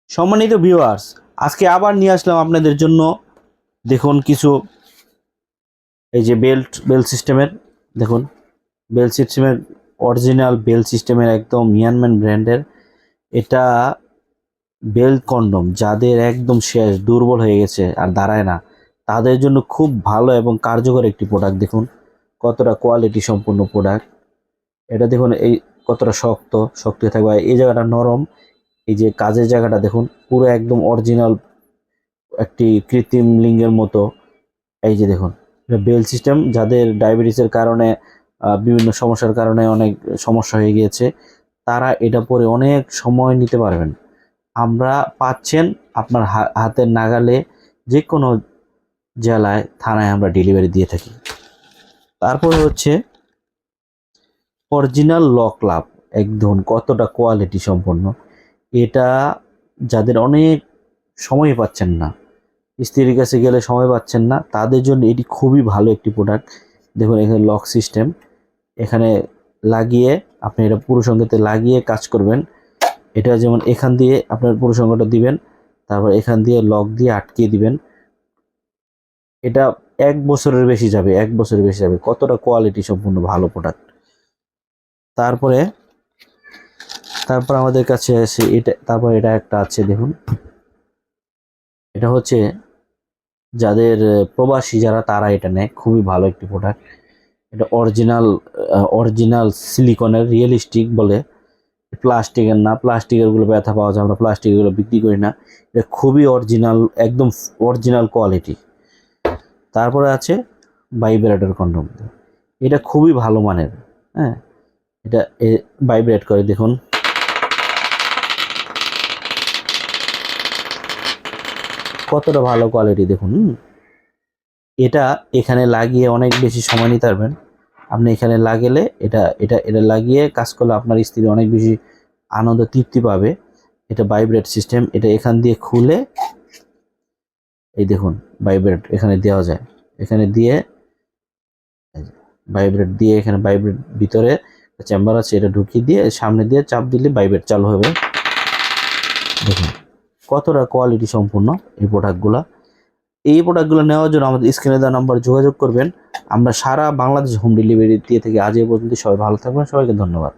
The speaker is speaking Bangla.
সম্মানিত ভিউয়ার্স, আজকে আবার নিয়ে আসলাম আপনাদের জন্য। দেখুন কিছু এই যে বেল্ট সিস্টেমের, দেখুন বেল্ট সিস্টেমের অরিজিনাল বেল্ট সিস্টেমের একদম মিয়ানম্যান ব্র্যান্ডের এটা বেল্ট কন্ডম। যাদের একদম শেষ দুর্বল হয়ে গেছে আর দাঁড়ায় না, তাদের জন্য খুব ভালো এবং কার্যকর একটি প্রোডাক্ট। দেখুন কতটা কোয়ালিটি সম্পূর্ণ প্রোডাক্ট। এটা দেখুন এই কতটা শক্ত শক্ত হয়ে থাকবে, এই জায়গাটা নরম, এই যে কাজের জায়গাটা দেখুন পুরো একদম অরিজিনাল একটি কৃত্রিম লিঙ্গের মতো। এই যে দেখুন বেল সিস্টেম, যাদের ডায়াবেটিসের কারণে বিভিন্ন সমস্যার কারণে অনেক সমস্যা হয়ে গিয়েছে, তারা এটা পরে অনেক সময় নিতে পারবেন। আমরা পাচ্ছেন আপনার হাতের নাগালে, যে কোনো জেলায় থানায় আমরা ডেলিভারি দিয়ে থাকি। তারপরে হচ্ছে অরিজিনাল লক লাভ, একদম কতটা কোয়ালিটি সম্পন্ন। এটা যাদের অনেক সময় পাচ্ছেন না, স্ত্রীর কাছে গেলে সময় পাচ্ছেন না, তাদের জন্য এটি খুবই ভালো একটি প্রোডাক্ট। দেখুন এখানে লক সিস্টেম, এখানে লাগিয়ে আপনি এটা পুরুষঙ্গতে লাগিয়ে কাজ করবেন। এটা যেমন এখান দিয়ে আপনার পুরুষঙ্গটা দিবেন, তারপর এখান দিয়ে লক দিয়ে আটকিয়ে দিবেন। এটা 1 বছরের বেশি যাবে, 1 বছরের বেশি যাবে। কতটা কোয়ালিটি সম্পূর্ণ ভালো প্রোডাক্ট। তারপরে আমাদের কাছে আছে এটা, তারপর এটা একটা আছে দেখুন, এটা হচ্ছে যাদের প্রবাসী যারা, তারা এটা নেয়, খুবই ভালো একটি প্রোডাক্ট। এটা অরিজিনাল সিলিকনের, রিয়েলিস্টিক বলে, প্লাস্টিকের না। প্লাস্টিকের গুলো ব্যথা পাওয়া যায়, আমরা প্লাস্টিকের গুলো বিক্রি করি না। এটা খুবই অরিজিনাল, একদম অরিজিনাল কোয়ালিটি। তারপরে আছে ভাইব্রেটর কন্ডম, এটা খুবই ভালো মানের। হ্যাঁ, এটা ভাইব্রেট করে, দেখুন কতটা ভালো কোয়ালিটি দেখুন। এটা এখানে লাগিয়ে অনেক বেশি সময় নিতে পারবেন। আপনি এখানে লাগালে এটা এটা এটা লাগিয়ে কাজ করলে আপনার স্ত্রী অনেক বেশি আনন্দ তৃপ্তি পাবে। এটা ভাইব্রেট সিস্টেম, এটা এখান দিয়ে খুলে এই দেখুন ভাইব্রেট এখানে দেওয়া যায়। এখানে দিয়ে ভাইব্রেট দিয়ে, এখানে ভাইব্রেট ভিতরে চেম্বার আছে, এটা ঢুকিয়ে দিয়ে সামনে দিয়ে চাপ দিলে ভাইব্রেট চালু হবে। দেখুন কতটা কোয়ালিটি সম্পূর্ণ এই প্রোডাক্টগুলো। এই প্রোডাক্টগুলো নেওয়ার জন্য আমাদের স্ক্রিনে দেওয়া নাম্বার যোগাযোগ করবেন। আমরা সারা বাংলাদেশ হোম ডেলিভারি দিয়ে থাকি। আজ এই পর্যন্ত, সবাই ভালো থাকবেন, সবাইকে ধন্যবাদ।